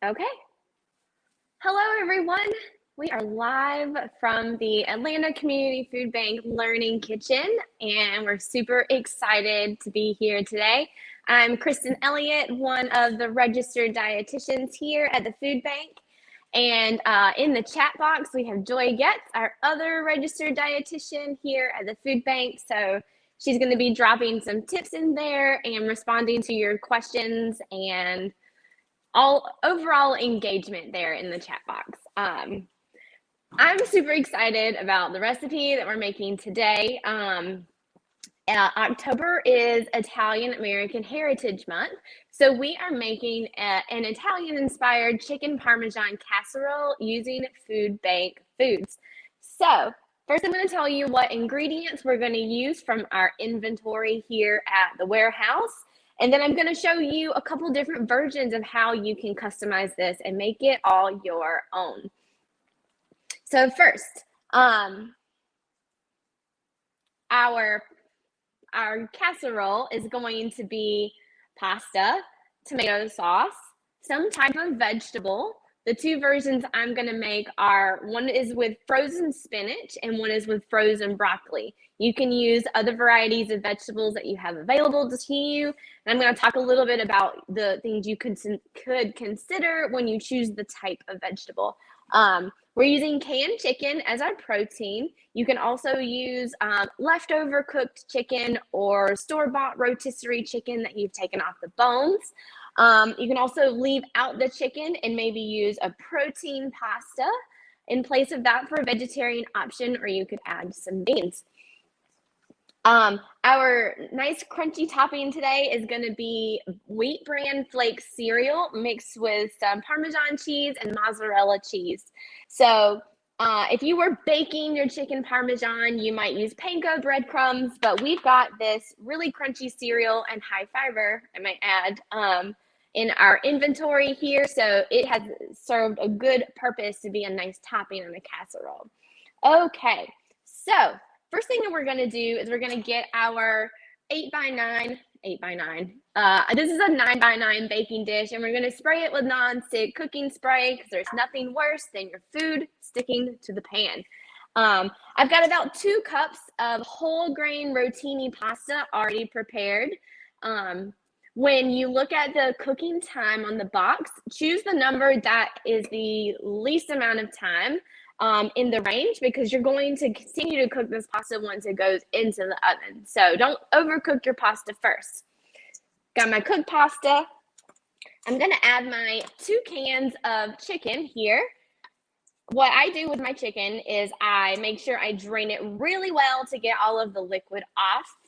Okay. Hello, everyone. We are live from the Atlanta Community Food Bank Learning Kitchen, and we're super excited to be here today. I'm Kristen Elliott, one of the registered dietitians here at the food bank. And in the chat box, we have Joy Getz, our other registered dietitian here at the food bank. So she's going to be dropping some tips in there and responding to your questions and all overall engagement there in the chat box. I'm super excited about the recipe that we're making today. October is Italian American Heritage Month, so we are making an Italian-inspired chicken Parmesan casserole using food bank foods. So first, I'm going to tell you what ingredients we're going to use from our inventory here at the warehouse. And then I'm going to show you a couple different versions of how you can customize this and make it all your own. So first, our casserole is going to be pasta, tomato sauce, some type of vegetable. The two versions I'm going to make are, one is with frozen spinach and one is with frozen broccoli. You can use other varieties of vegetables that you have available to you. And I'm going to talk a little bit about the things you could consider when you choose the type of vegetable. We're using canned chicken as our protein. You can also use leftover cooked chicken or store-bought rotisserie chicken that you've taken off the bones. You can also leave out the chicken and maybe use a protein pasta in place of that for a vegetarian option, or you could add some beans. Our nice crunchy topping today is going to be wheat bran flake cereal mixed with some Parmesan cheese and mozzarella cheese. So if you were baking your chicken Parmesan, you might use panko breadcrumbs, but we've got this really crunchy cereal and high fiber, I might add, in our inventory here. So it has served a good purpose to be a nice topping on a casserole. Okay, so first thing that we're going to do is we're going to get our 8x9. This is a 9x9 baking dish, and we're going to spray it with non-stick cooking spray because there's nothing worse than your food sticking to the pan. I've got about 2 cups of whole grain rotini pasta already prepared. When you look at the cooking time on the box, choose the number that is the least amount of time in the range, because you're going to continue to cook this pasta once it goes into the oven. So don't overcook your pasta first. Got my cooked pasta. I'm going to add my 2 cans of chicken here. What I do with my chicken is I make sure I drain it really well to get all of the liquid off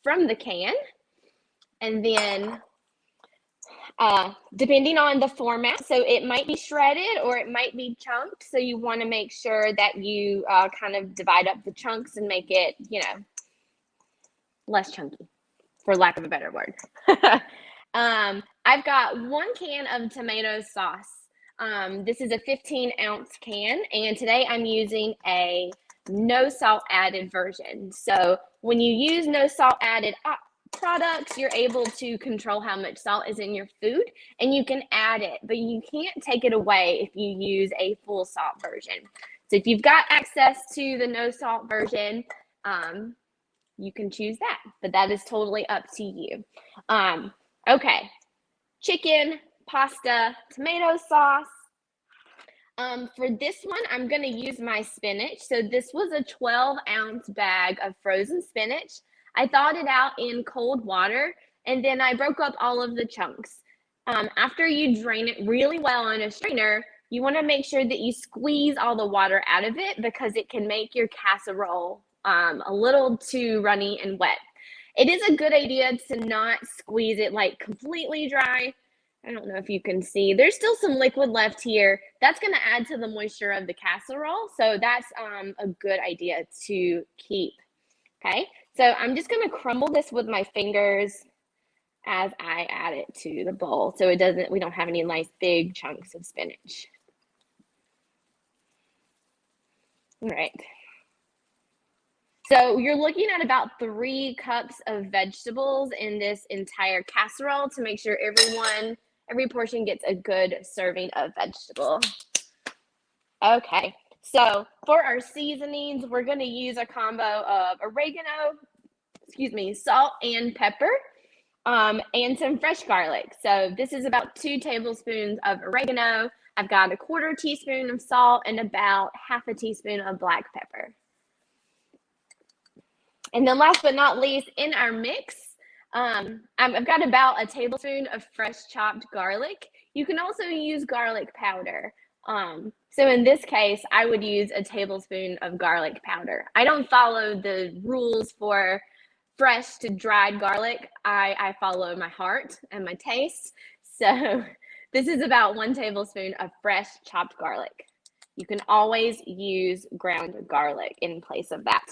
from the can. And then depending on the format, so it might be shredded or it might be chunked. So you want to make sure that you kind of divide up the chunks and make it, less chunky, for lack of a better word. I've got 1 can of tomato sauce. This is a 15-ounce can, and today I'm using a no salt added version. So when you use no salt added products, you're able to control how much salt is in your food, and you can add it, but you can't take it away if you use a full salt version. So if you've got access to the no salt version, you can choose that, but that is totally up to you. Okay, chicken, pasta, tomato sauce. For this one, I'm going to use my spinach. So this was a 12-ounce bag of frozen spinach. I thawed it out in cold water, and then I broke up all of the chunks. After you drain it really well on a strainer, you want to make sure that you squeeze all the water out of it, because it can make your casserole a little too runny and wet. It is a good idea to not squeeze it like completely dry. I don't know if you can see. There's still some liquid left here. That's going to add to the moisture of the casserole, so that's a good idea to keep. Okay, so I'm just going to crumble this with my fingers as I add it to the bowl, so we don't have any nice big chunks of spinach. All right. So you're looking at about 3 cups of vegetables in this entire casserole to make sure every portion gets a good serving of vegetable. Okay, so for our seasonings, we're going to use a combo of oregano, salt and pepper, and some fresh garlic. So this is about 2 tablespoons of oregano. I've got a 1/4 teaspoon of salt and about 1/2 teaspoon of black pepper. And then last but not least, in our mix, I've got about a tablespoon of fresh chopped garlic. You can also use garlic powder. So in this case, I would use a tablespoon of garlic powder. I don't follow the rules for fresh to dried garlic. I follow my heart and my taste. So this is about 1 tablespoon of fresh chopped garlic. You can always use ground garlic in place of that.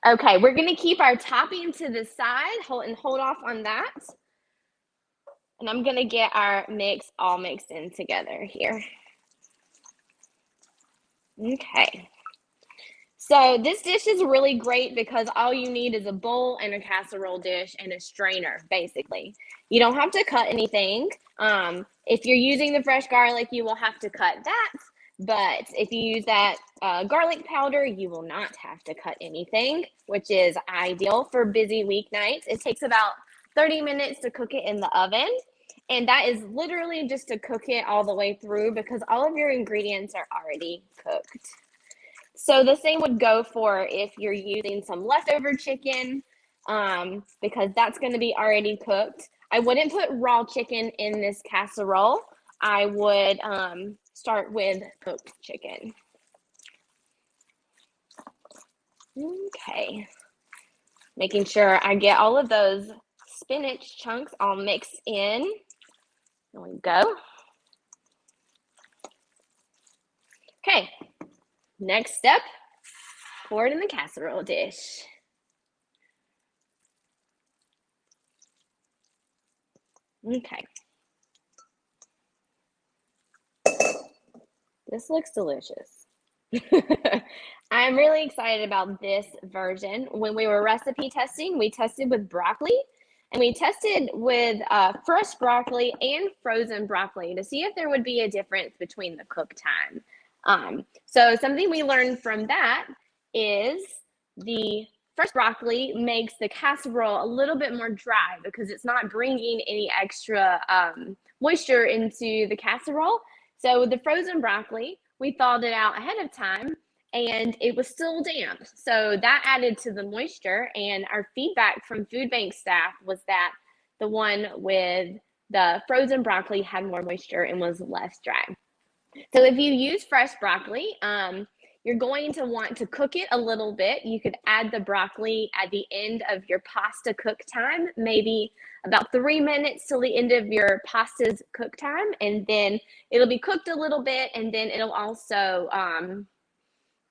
Okay, we're going to keep our topping to the side and hold off on that. And I'm going to get our mix all mixed in together here. Okay. So this dish is really great because all you need is a bowl and a casserole dish and a strainer, basically. You don't have to cut anything. If you're using the fresh garlic, you will have to cut that. But if you use that garlic powder, you will not have to cut anything, which is ideal for busy weeknights. It takes about 30 minutes to cook it in the oven. And that is literally just to cook it all the way through because all of your ingredients are already cooked. So the same would go for if you're using some leftover chicken, because that's going to be already cooked. I wouldn't put raw chicken in this casserole. I would start with cooked chicken. Okay. Making sure I get all of those spinach chunks all mixed in. There we go. Okay. Next step, pour it in the casserole dish. Okay. This looks delicious. I'm really excited about this version. When we were recipe testing, we tested with broccoli and we tested with fresh broccoli and frozen broccoli to see if there would be a difference between the cook time. So something we learned from that is the fresh broccoli makes the casserole a little bit more dry because it's not bringing any extra moisture into the casserole. So with the frozen broccoli, we thawed it out ahead of time and it was still damp. So that added to the moisture, and our feedback from food bank staff was that the one with the frozen broccoli had more moisture and was less dry. So if you use fresh broccoli, you're going to want to cook it a little bit. You could add the broccoli at the end of your pasta cook time, maybe about 3 minutes till the end of your pasta's cook time, and then it'll be cooked a little bit, and then it'll also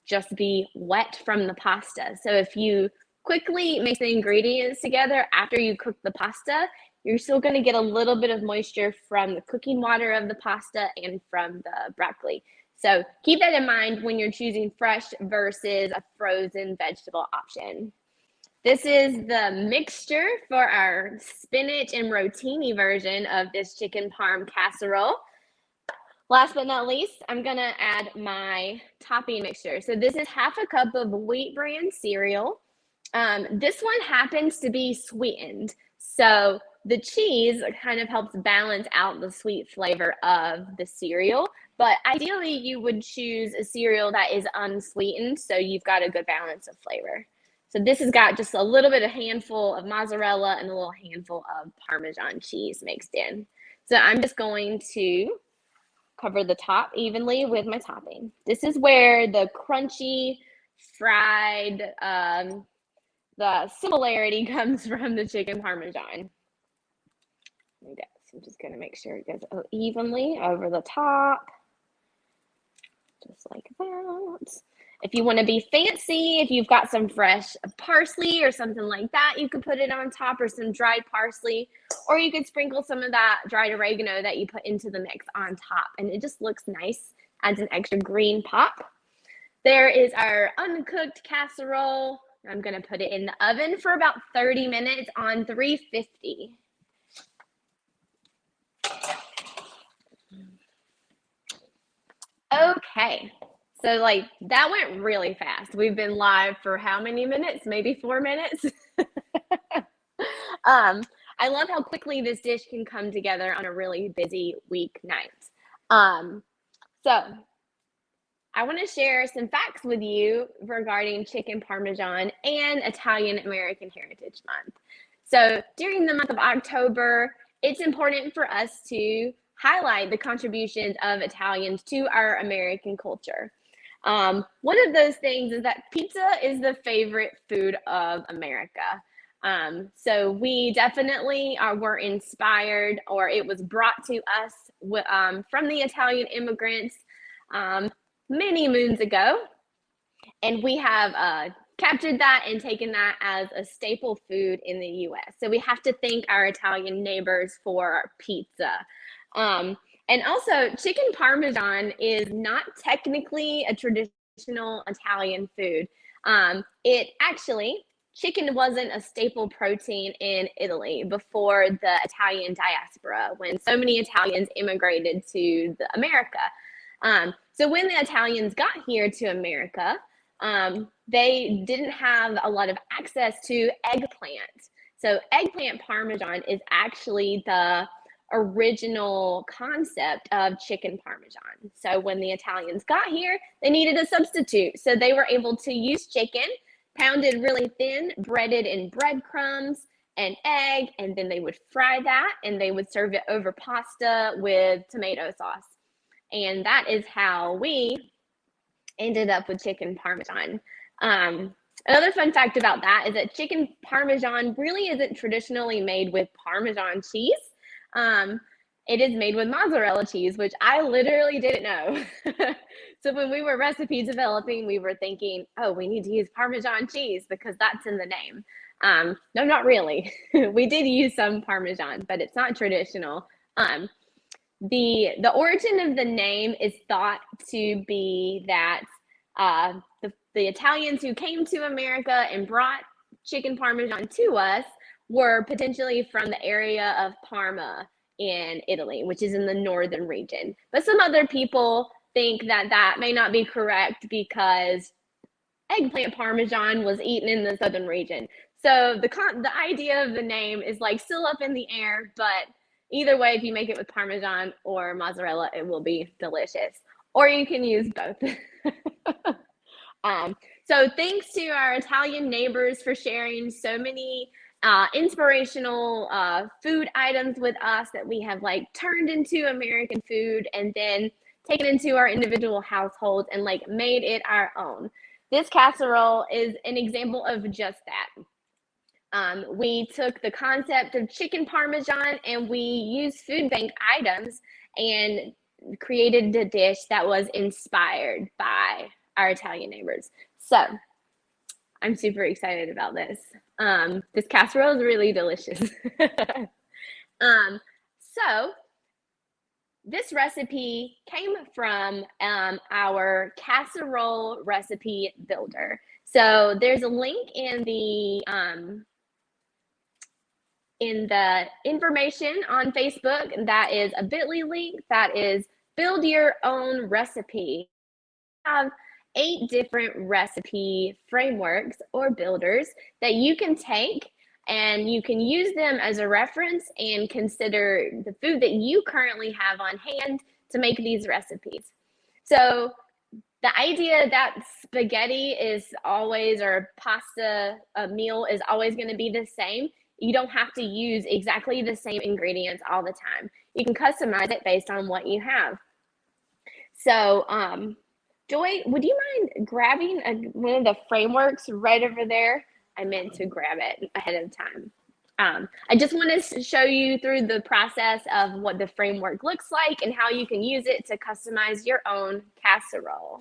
just be wet from the pasta. So if you quickly mix the ingredients together after you cook the pasta, you're still going to get a little bit of moisture from the cooking water of the pasta and from the broccoli. So keep that in mind when you're choosing fresh versus a frozen vegetable option. This is the mixture for our spinach and rotini version of this chicken parm casserole. Last but not least, I'm going to add my topping mixture. So this is 1/2 cup of wheat bran cereal. This one happens to be sweetened. So the cheese kind of helps balance out the sweet flavor of the cereal. But ideally, you would choose a cereal that is unsweetened, so you've got a good balance of flavor. So this has got just a little bit, a handful of mozzarella and a little handful of Parmesan cheese mixed in. So I'm just going to cover the top evenly with my topping. This is where the crunchy, fried, the similarity comes from the chicken Parmesan. There we go. So I'm just going to make sure it goes evenly over the top. Just like that. If you want to be fancy, if you've got some fresh parsley or something like that, you could put it on top, or some dried parsley, or you could sprinkle some of that dried oregano that you put into the mix on top, and it just looks nice, adds an extra green pop. There is our uncooked casserole. I'm going to put it in the oven for about 30 minutes on 350. Okay. So like that went really fast. We've been live for how many minutes? Maybe 4 minutes. um, I love how quickly this dish can come together on a really busy weeknight. So I want to share some facts with you regarding chicken parmesan and Italian American Heritage Month. So during the month of October, it's important for us to highlight the contributions of Italians to our American culture. One of those things is that pizza is the favorite food of America. So we definitely were inspired, or it was brought to us from the Italian immigrants um, many moons ago, and we have captured that and taken that as a staple food in the US. So we have to thank our Italian neighbors for our pizza. And also, chicken parmesan is not technically a traditional Italian food. It actually, chicken wasn't a staple protein in Italy before the Italian diaspora, when so many Italians immigrated to America. So when the Italians got here to America, they didn't have a lot of access to eggplant. So eggplant parmesan is actually the original concept of chicken parmesan. So when the Italians got here, they needed a substitute. So they were able to use chicken, pounded really thin, breaded in breadcrumbs and egg, and then they would fry that and they would serve it over pasta with tomato sauce. And that is how we ended up with chicken parmesan. Another fun fact about that is that chicken parmesan really isn't traditionally made with Parmesan cheese. It is made with mozzarella cheese, which I literally didn't know. So when we were recipe developing, we were thinking, oh, we need to use Parmesan cheese because that's in the name. No, not really. We did use some Parmesan, but it's not traditional. The origin of the name is thought to be that the Italians who came to America and brought chicken parmesan to us were potentially from the area of Parma in Italy, which is in the northern region. But some other people think that that may not be correct because eggplant parmesan was eaten in the southern region. So the idea of the name is like still up in the air, but either way, if you make it with Parmesan or mozzarella, it will be delicious. Or you can use both. So thanks to our Italian neighbors for sharing so many inspirational food items with us that we have like turned into American food and then taken into our individual households and like made it our own. This casserole is an example of just that. We took the concept of chicken parmesan and we used food bank items and created a dish that was inspired by our Italian neighbors. So I'm super excited about this. This casserole is really delicious. So this recipe came from our Casserole Recipe Builder. So there's a link in the information on Facebook that is a bit.ly link that is build your own recipe. We have 8 different recipe frameworks or builders that you can take and you can use them as a reference and consider the food that you currently have on hand to make these recipes. So the idea that spaghetti is always, or pasta meal is always going to be the same, you don't have to use exactly the same ingredients all the time. You can customize it based on what you have. So Joy, would you mind grabbing one of the frameworks right over there? I meant to grab it ahead of time. I just want to show you through the process of what the framework looks like and how you can use it to customize your own casserole.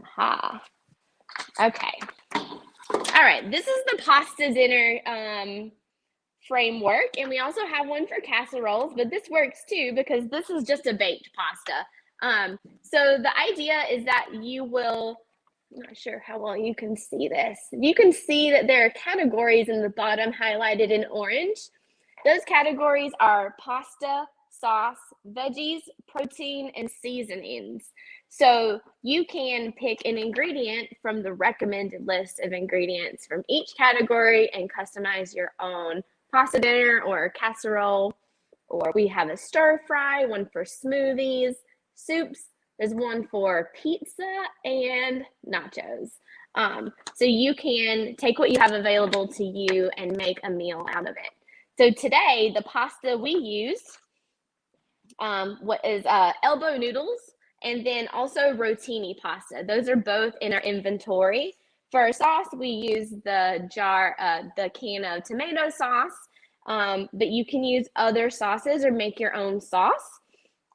Aha. Okay. All right, this is the pasta dinner framework, and we also have one for casseroles, but this works too because this is just a baked pasta. So the idea is that you will, I'm not sure how well you can see this. You can see that there are categories in the bottom highlighted in orange. Those categories are pasta, sauce, veggies, protein, and seasonings. So you can pick an ingredient from the recommended list of ingredients from each category and customize your own pasta dinner or casserole. Or we have a stir fry, one for smoothies, soups. There's one for pizza and nachos. So you can take what you have available to you and make a meal out of it. So today, the pasta we used what is elbow noodles and then also rotini pasta. Those are both in our inventory. For our sauce, we use the can of tomato sauce, but you can use other sauces or make your own sauce.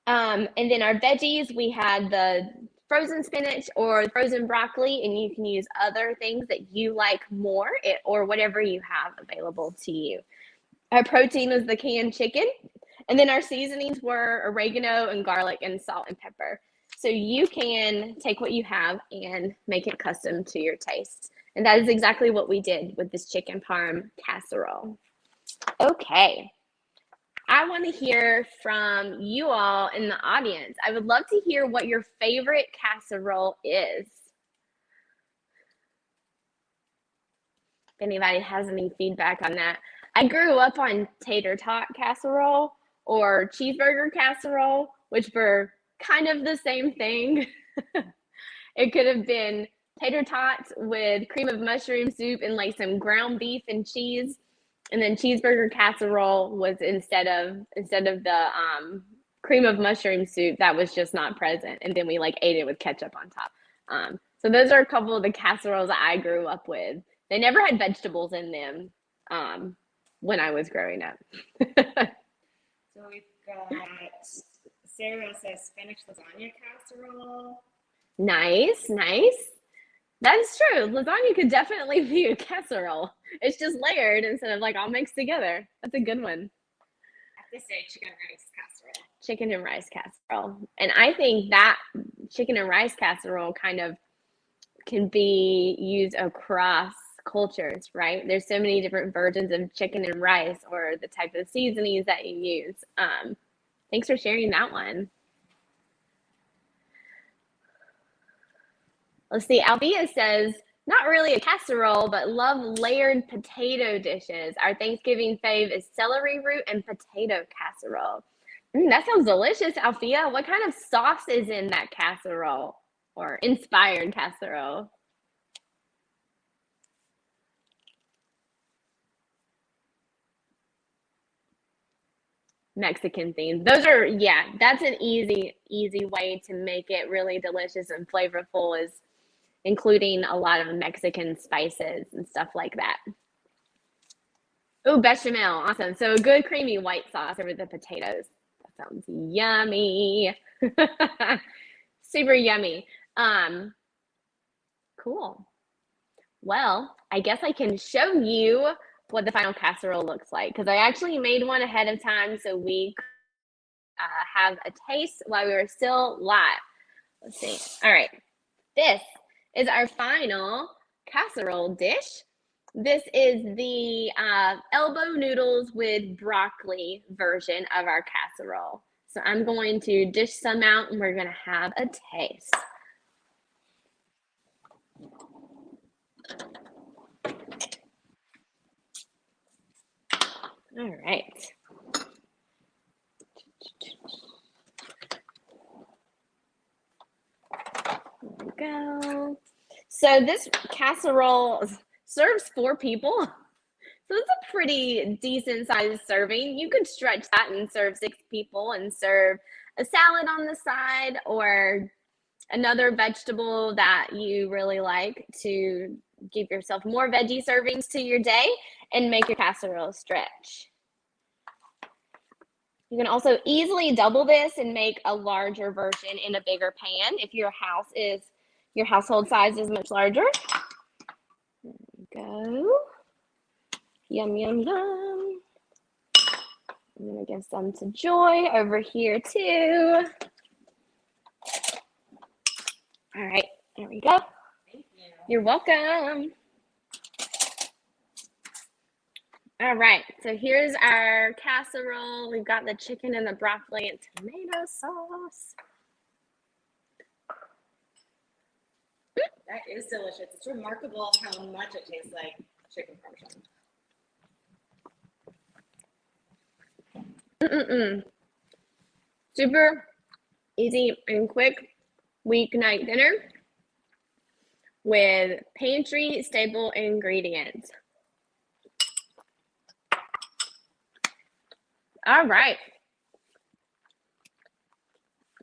And then our veggies, we had the frozen spinach or frozen broccoli, and you can use other things that you like more or whatever you have available to you. Our protein was the canned chicken, and then our seasonings were oregano and garlic and salt and pepper. So you can take what you have and make it custom to your taste. And that is exactly what we did with this chicken parm casserole. Okay. I want to hear from you all in the audience. I would love to hear what your favorite casserole is. If anybody has any feedback on that. I grew up on tater tot casserole or cheeseburger casserole, which were kind of the same thing. It could have been tater tots with cream of mushroom soup and like some ground beef and cheese. And then cheeseburger casserole was instead of the cream of mushroom soup, that was just not present. And then we like ate it with ketchup on top. So those are a couple of the casseroles that I grew up with. They never had vegetables in them when I was growing up. So we've got, Sarah says spinach lasagna casserole. Nice. That's true. Lasagna could definitely be a casserole. It's just layered instead of like all mixed together. That's a good one. I have to say chicken and rice casserole. Chicken and rice casserole. And I think that chicken and rice casserole kind of can be used across cultures, right? There's so many different versions of chicken and rice or the type of seasonings that you use. Thanks for sharing that one. Let's see, Althea says, not really a casserole, but love layered potato dishes. Our Thanksgiving fave is celery root and potato casserole. That sounds delicious, Althea. What kind of sauce is in that casserole or inspired casserole? Mexican themed. Those are, yeah, that's an easy way to make it really delicious and flavorful, is including a lot of Mexican spices and stuff like that. Oh, bechamel, awesome. So a good creamy white sauce over the potatoes. That sounds yummy. Super yummy. Cool. Well, I guess I can show you what the final casserole looks like, because I actually made one ahead of time so we have a taste while we were still live. Let's see. All right. This is our final casserole dish. This is the elbow noodles with broccoli version of our casserole. So I'm going to dish some out and we're going to have a taste. All right. There we go. So this casserole serves 4 people. So it's a pretty decent sized serving. You could stretch that and serve 6 people and serve a salad on the side or another vegetable that you really like to give yourself more veggie servings to your day and make your casserole stretch. You can also easily double this and make a larger version in a bigger pan if your household size is much larger. There we go. Yum, yum, yum. I'm gonna give some to Joy over here too. All right, there we go. Thank you. You're welcome. All right, so here's our casserole. We've got the chicken and the broccoli and tomato sauce. That is delicious. It's remarkable how much it tastes like chicken parmesan. Super easy and quick weeknight dinner with pantry staple ingredients. All right.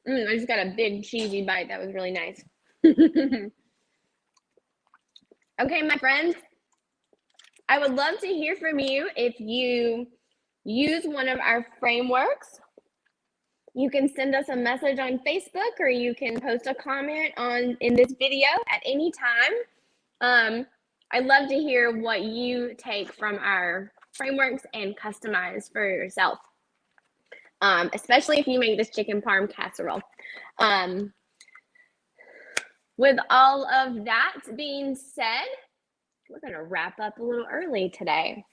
I just got a big cheesy bite. That was really nice. Okay, my friends, I would love to hear from you if you use one of our frameworks. You can send us a message on Facebook, or you can post a comment in this video at any time. I'd love to hear what you take from our frameworks and customize for yourself, especially if you make this chicken parm casserole. With all of that being said, we're going to wrap up a little early today.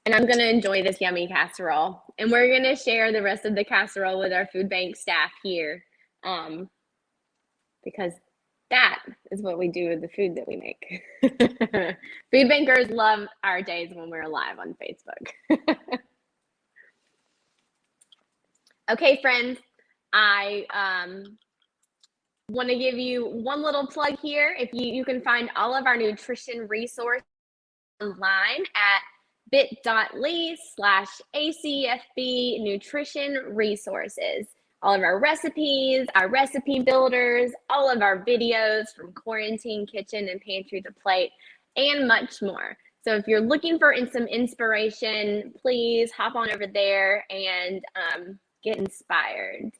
And I'm going to enjoy this yummy casserole. And we're going to share the rest of the casserole with our food bank staff here, because that is what we do with the food that we make. Food bankers love our days when we're live on Facebook. Okay, friends, I want to give you one little plug here. If you can find all of our nutrition resources online at bit.ly/ACFB nutrition resources. All of our recipes, our recipe builders, all of our videos from quarantine kitchen and pantry to plate, and much more. So if you're looking for some inspiration, please hop on over there and get inspired.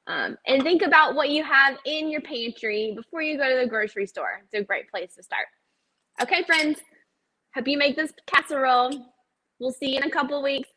And think about what you have in your pantry before you go to the grocery store. It's a great place to start. Okay, friends, hope you make this casserole. We'll see you in a couple weeks.